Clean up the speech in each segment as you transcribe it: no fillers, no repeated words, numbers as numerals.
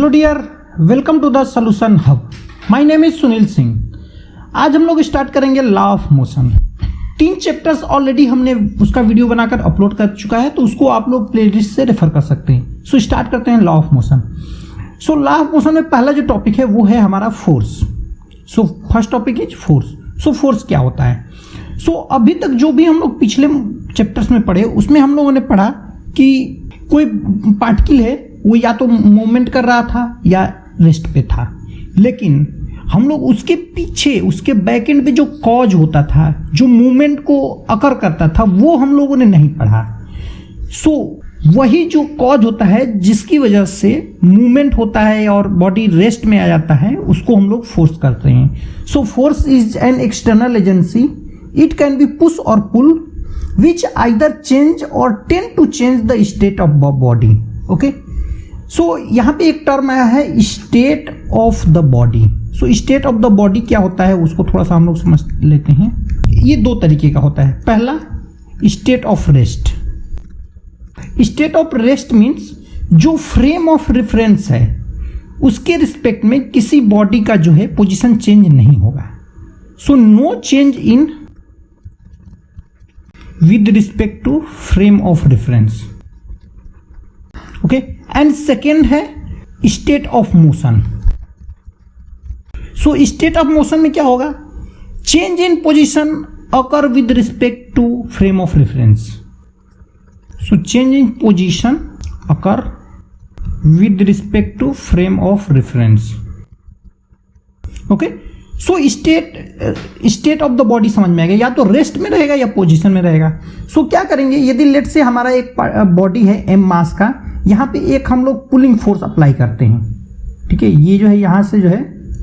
Hello dear, welcome to the solution hub. My name is Sunil Singh. आज हम लोग start करेंगे law of motion. 3 chapters already हमने उसका वीडियो बनाकर अपलोड कर चुका है, तो उसको आप लोग प्लेलिस्ट से रेफर कर सकते हैं। सो स्टार्ट करते हैं law of motion. So law of motion में पहला जो टॉपिक है वो है हमारा force. So first topic is force. So force क्या होता है? सो अभी तक जो भी हम लोग पिछले चैप्टर्स में पढ़े उसमें हम लोगों ने पढ़ा कि कोई पार्टिकल है वो या तो मूवमेंट कर रहा था या रेस्ट पे था, लेकिन हम लोग उसके पीछे उसके बैक एंड पे जो कॉज होता था, जो मूवमेंट को अकर करता था, वो हम लोगों ने नहीं पढ़ा। सो वही जो कॉज होता है जिसकी वजह से मूवमेंट होता है और बॉडी रेस्ट में आ जाता है, उसको हम लोग फोर्स करते हैं। So force is an external agency. It can be push और पुल which either change or tend to change the state of body. Okay, so यहाँ पे एक टर्म आया है state of the body. So state of the body क्या होता है उसको थोड़ा सा हम लोग समझ लेते हैं। ये 2 तरीके का होता है। पहला state of rest. State of rest means जो फ्रेम ऑफ रेफरेंस है उसके रिस्पेक्ट में किसी बॉडी का जो है पोजीशन चेंज नहीं होगा। So no change in with respect to frame of reference. Okay, and second है state of motion. So state of motion में क्या होगा? Change in position occur with respect to frame of reference. So change in position occur with respect to frame of reference. Okay, so state of the body समझ में आएगा, या तो rest में रहेगा या पोजीशन में रहेगा। सो क्या करेंगे, यदि लेट से हमारा एक बॉडी है एम मास का, यहाँ पे एक हम लोग पुलिंग फोर्स अप्लाई करते हैं। ठीक है, ये जो है यहाँ से जो है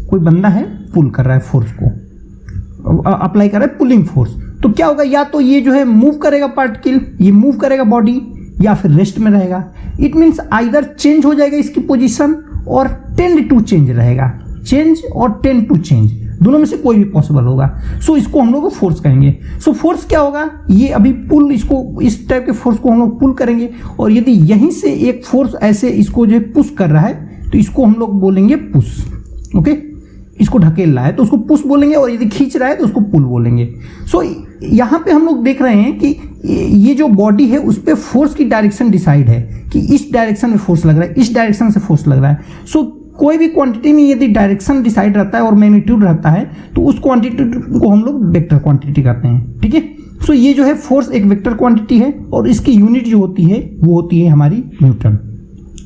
कोई बंदा है पुल कर रहा है, फोर्स को अप्लाई कर रहा है, पुलिंग फोर्स। तो क्या होगा, या तो ये जो है मूव करेगा पार्टिकल, ये मूव करेगा बॉडी, या फिर रेस्ट में रहेगा। इट मीन्स आइदर चेंज हो जाएगा इसकी पोजिशन और टेंड टू चेंज रहेगा, चेंज और टेंड टू चेंज, दोनों में से कोई भी पॉसिबल होगा। सो इसको हम लोग फोर्स कहेंगे। सो फोर्स क्या होगा, ये अभी पुल, इसको इस टाइप के फोर्स को हम लोग पुल करेंगे, और यदि यहीं से एक फोर्स ऐसे इसको जो है पुश कर रहा है तो इसको हम लोग बोलेंगे पुश। ओके, इसको ढकेल रहा है तो उसको पुश बोलेंगे, और यदि खींच रहा है तो उसको पुल बोलेंगे। सो यहाँ पे हम लोग देख रहे हैं कि ये जो बॉडी है उस पर फोर्स की डायरेक्शन डिसाइड है कि इस डायरेक्शन में फोर्स लग रहा है, इस डायरेक्शन से फोर्स लग रहा है। सो कोई भी क्वांटिटी में यदि डायरेक्शन डिसाइड रहता है और मैग्नीट्यूड रहता है तो उस क्वांटिटी को हम लोग वेक्टर क्वांटिटी कहते हैं। ठीक है, सो ये जो है फोर्स एक वेक्टर क्वांटिटी है और इसकी यूनिट जो होती है वो होती है हमारी न्यूटन।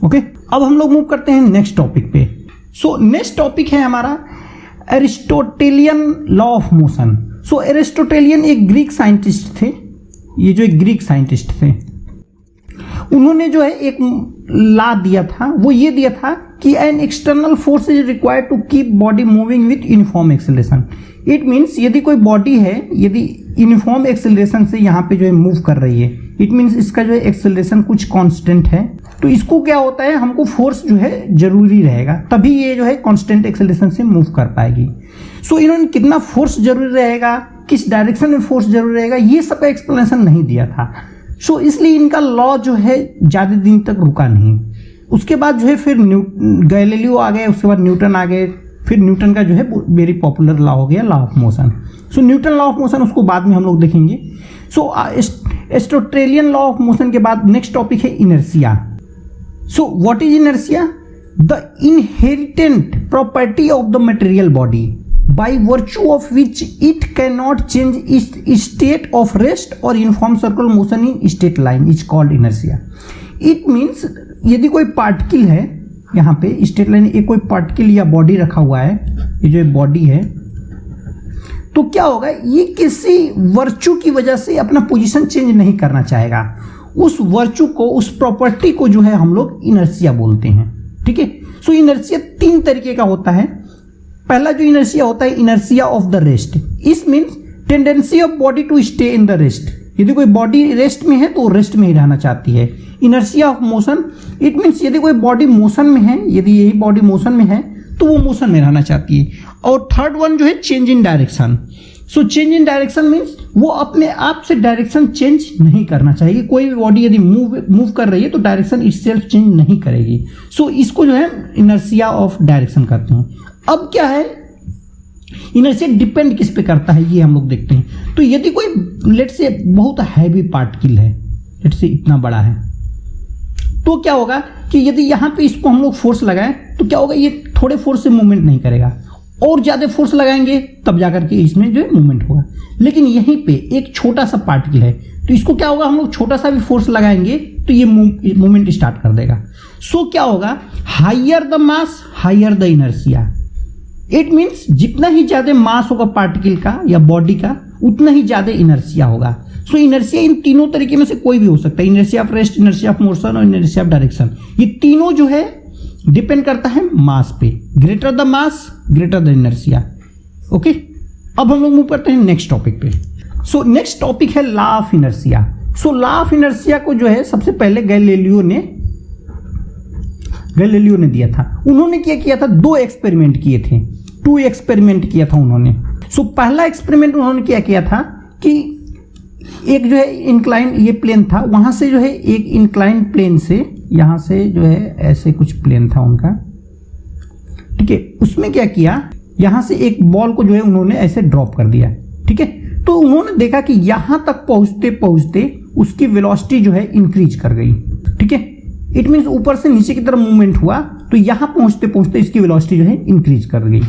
ओके, अब हम लोग मूव करते हैं नेक्स्ट टॉपिक पे। सो नेक्स्ट टॉपिक है हमारा एरिस्टोटेलियन लॉ ऑफ मोशन। सो एरिस्टोटेलियन एक ग्रीक साइंटिस्ट थे। ये जो एक ग्रीक साइंटिस्ट थे, उन्होंने जो है एक लॉ दिया था, वो ये दिया था कि an external force is required to keep body moving with uniform acceleration. It means यदि कोई बॉडी है, यदि यूनिफॉर्म एक्सेलरेशन से यहाँ पे जो है मूव कर रही है, इट मीन्स इसका जो है एक्सेलरेशन कुछ कांस्टेंट है, तो इसको क्या होता है, हमको फोर्स जो है जरूरी रहेगा, तभी ये जो है कांस्टेंट एक्सेलरेशन से मूव कर पाएगी। सो इन्होंने कितना फोर्स जरूरी रहेगा, किस डायरेक्शन में फोर्स जरूरी रहेगा, ये सब का एक्सप्लेनेशन नहीं दिया था। सो इसलिए इनका लॉ जो है ज़्यादा दिन तक रुका नहीं। उसके बाद जो है फिर गैलीलियो आ गए, उसके बाद न्यूटन आ गए, फिर न्यूटन का जो है वेरी पॉपुलर लॉ हो गया law of motion. So Newton law of motion उसको बाद में हम लोग देखेंगे। सो एरिस्टोटेलियन लॉ ऑफ मोशन के बाद नेक्स्ट टॉपिक है inertia. So what is inertia? The inherent property of the material body by virtue of which it cannot change its state of rest or uniform circular motion in straight line is called inertia. It means यदि कोई particle है, यहाँ पे straight line एक कोई particle या body रखा हुआ है, ये जो बॉडी है, तो क्या होगा, ये किसी वर्चू की वजह से अपना पोजीशन चेंज नहीं करना चाहेगा। उस वर्चू को, उस प्रॉपर्टी को जो है हम लोग इनर्शिया बोलते हैं। ठीक है, सो इनर्शिया 3 तरीके का होता है। पहला जो इनर्शिया होता है, inertia of the rest. Is means tendency of body to stay in the rest. यदि कोई बॉडी रेस्ट में है तो रेस्ट में ही रहना चाहती है। Inertia of motion, it means यदि कोई बॉडी मोशन में है, यदि यही बॉडी मोशन में है तो वो मोशन में रहना चाहती है। और थर्ड वन जो है change in direction. So change in direction means वो अपने आप से डायरेक्शन चेंज नहीं करना चाहिए। कोई भी बॉडी यदि मूव कर रही है तो डायरेक्शन इटसेल्फ चेंज नहीं करेगी। सो इसको जो है इनर्शिया ऑफ डायरेक्शन कहते हैं। अब क्या है, इनर्शिया डिपेंड किस पे करता है ये हम लोग देखते हैं। तो यदि कोई लेट से बहुत हैवी पार्टिकल है, लेट से इतना बड़ा है, तो क्या होगा कि यदि यहाँ पे इसको हम लोग फोर्स लगाएं तो क्या होगा, ये थोड़े फोर्स से मूवमेंट नहीं करेगा, और ज़्यादा फोर्स लगाएंगे तब जाकर के इसमें जो है मूवमेंट होगा। लेकिन यहीं पे एक छोटा सा पार्टिकल है तो इसको क्या होगा, हम लोग छोटा सा भी फोर्स लगाएंगे तो ये मूवमेंट स्टार्ट कर देगा। सो क्या होगा, higher the mass higher the inertia. It means जितना ही ज़्यादा मास होगा पार्टिकल का या बॉडी का उतना ही ज़्यादा इनर्शिया होगा। सो इनर्शिया इन तीनों तरीके में से कोई भी हो सकता है, inertia of rest, inertia of motion और इनर्शिया ऑफ डायरेक्शन। ये तीनों जो है डिपेंड करता है मास पे। Greater the mass greater the inertia. Okay, अब हम लोग मूव करते हैं नेक्स्ट टॉपिक पे। सो नेक्स्ट टॉपिक है law of inertia. So law of inertia को जो है सबसे पहले गैलीलियो ने दिया था। उन्होंने क्या किया था, 2 एक्सपेरिमेंट किए थे, 2 एक्सपेरिमेंट किया था उन्होंने। सो पहला एक्सपेरिमेंट उन्होंने क्या किया था कि एक जो है इंक्लाइन ये प्लेन था, वहां से जो है एक इंक्लाइन प्लेन से यहाँ से जो है ऐसे कुछ प्लेन था उनका, ठीक है। उसमें क्या किया, यहाँ से एक बॉल को जो है उन्होंने ऐसे ड्रॉप कर दिया, ठीक है। तो उन्होंने देखा कि यहाँ तक पहुँचते पहुँचते उसकी वेलोसिटी जो है इंक्रीज कर गई, ठीक है। इट मीन्स ऊपर से नीचे की तरफ मूवमेंट हुआ तो यहाँ पहुँचते पहुँचते इसकी वेलोसिटी जो है इंक्रीज कर गई,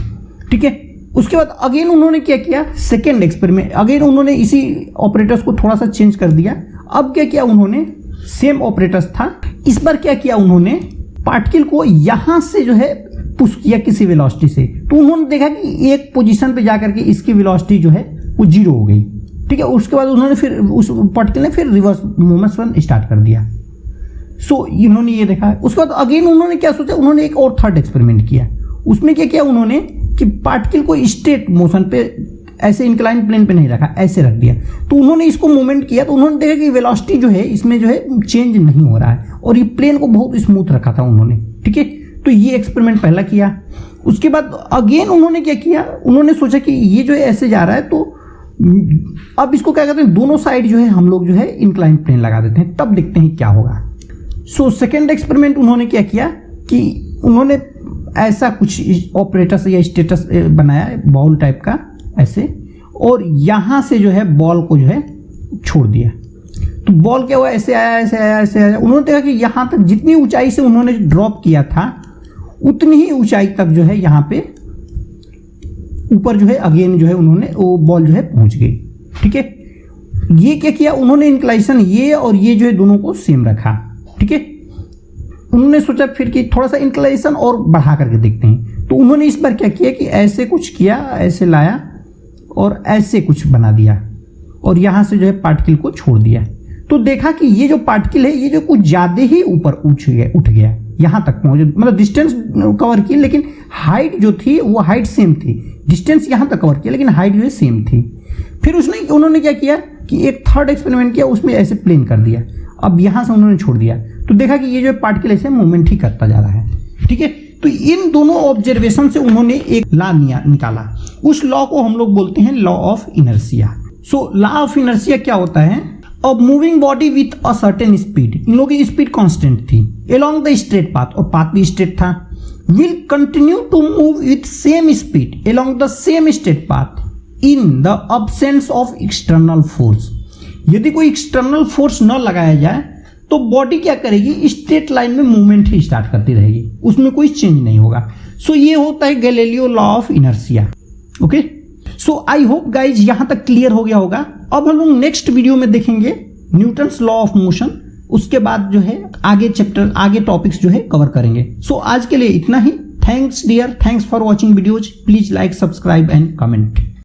ठीक है। उसके बाद अगेन उन्होंने क्या किया, सेकेंड एक्सपेरिमेंट, अगेन उन्होंने इसी ऑपरेटर्स को थोड़ा सा चेंज कर दिया। अब क्या किया उन्होंने, सेम ऑपरेटर्स था, इस बार क्या किया उन्होंने, पार्टिकल को यहां से जो है पुश किया किसी वेलोसिटी से। तो उन्होंने देखा कि एक पोजीशन पे जाकर के इसकी वेलोसिटी जो है वो 0 हो गई, ठीक है। उसके बाद उन्होंने फिर उस पार्टिकल ने फिर रिवर्स मूवमेंट स्टार्ट कर दिया। सो इन्होंने ये देखा। उसके बाद अगेन उन्होंने क्या सोचा, उन्होंने एक और थर्ड एक्सपेरिमेंट किया। उसमें क्या किया उन्होंने कि पार्टिकल को स्ट्रेट मोशन पे ऐसे इंक्लाइन प्लेन पे नहीं रखा, ऐसे रख दिया। तो उन्होंने इसको मूवमेंट किया तो उन्होंने देखा कि वेलोसिटी जो है इसमें जो है चेंज नहीं हो रहा है, और ये प्लेन को बहुत स्मूथ रखा था उन्होंने, ठीक है। तो ये एक्सपेरिमेंट पहला किया। उसके बाद अगेन उन्होंने क्या किया, उन्होंने सोचा कि ये जो है ऐसे जा रहा है तो अब इसको क्या कहते हैं, दोनों साइड जो है हम लोग जो है इंक्लाइन प्लेन लगा देते हैं, तब देखते हैं क्या होगा। सो सेकेंड एक्सपेरिमेंट उन्होंने क्या किया कि उन्होंने ऐसा कुछ ऑपरेटस या स्टेटस बनाया बॉल टाइप का ऐसे, और यहाँ से जो है बॉल को जो है छोड़ दिया। तो बॉल क्या हुआ, ऐसे आया ऐसे आया ऐसे आया। उन्होंने देखा कि यहाँ तक जितनी ऊंचाई से उन्होंने ड्रॉप किया था उतनी ही ऊंचाई तक जो है यहाँ पे ऊपर जो है अगेन जो है उन्होंने वो बॉल जो है पहुँच गई, ठीक है। ये क्या किया उन्होंने, इंक्लाइनेशन ये और ये जो है दोनों को सेम रखा, ठीक है। उन्होंने सोचा फिर कि थोड़ा सा इंक्लाइनेशन और बढ़ा करके देखते हैं। तो उन्होंने इस बार क्या किया कि ऐसे कुछ किया, ऐसे लाया और ऐसे कुछ बना दिया, और यहाँ से जो है पार्टिकल को छोड़ दिया। तो देखा कि ये जो पार्टिकल है ये जो कुछ ज़्यादा ही ऊपर उठ गया, यहाँ तक पहुँच, मतलब डिस्टेंस कवर की, लेकिन हाइट जो थी वो हाइट सेम थी। डिस्टेंस यहाँ तक कवर किया लेकिन हाइट जो है सेम थी। फिर उन्होंने क्या किया कि एक थर्ड एक्सपेरिमेंट किया, उसमें ऐसे प्लेन कर दिया। अब यहाँ से उन्होंने छोड़ दिया तो देखा कि ये जो पार्टिकल ऐसे मूवमेंट ही करता जा रहा है, ठीक है। तो इन दोनों ऑब्जर्वेशन से उन्होंने एक लॉ निकाला। उस लॉ को हम लोग बोलते हैं law of inertia. So law of inertia क्या होता है, अब moving body with a certain speed, इन लोगों की स्पीड कांस्टेंट थी, अलोंग द स्ट्रेट पाथ, और पाथ भी स्ट्रेट था, will continue to move with same speed along the same straight path in the absence of external force. यदि कोई external force न लगाया जाए तो बॉडी क्या करेगी, स्ट्रेट लाइन में मूवमेंट ही स्टार्ट करती रहेगी, उसमें कोई चेंज नहीं होगा। सो ये होता है Galileo law of inertia. Okay, so I hope guys यहां तक क्लियर हो गया होगा। अब हम लोग नेक्स्ट वीडियो में देखेंगे न्यूटन्स लॉ ऑफ मोशन, उसके बाद जो है आगे टॉपिक्स जो है कवर करेंगे। सो आज के लिए इतना ही। Thanks dear, thanks for watching videos. Please like, subscribe and comment.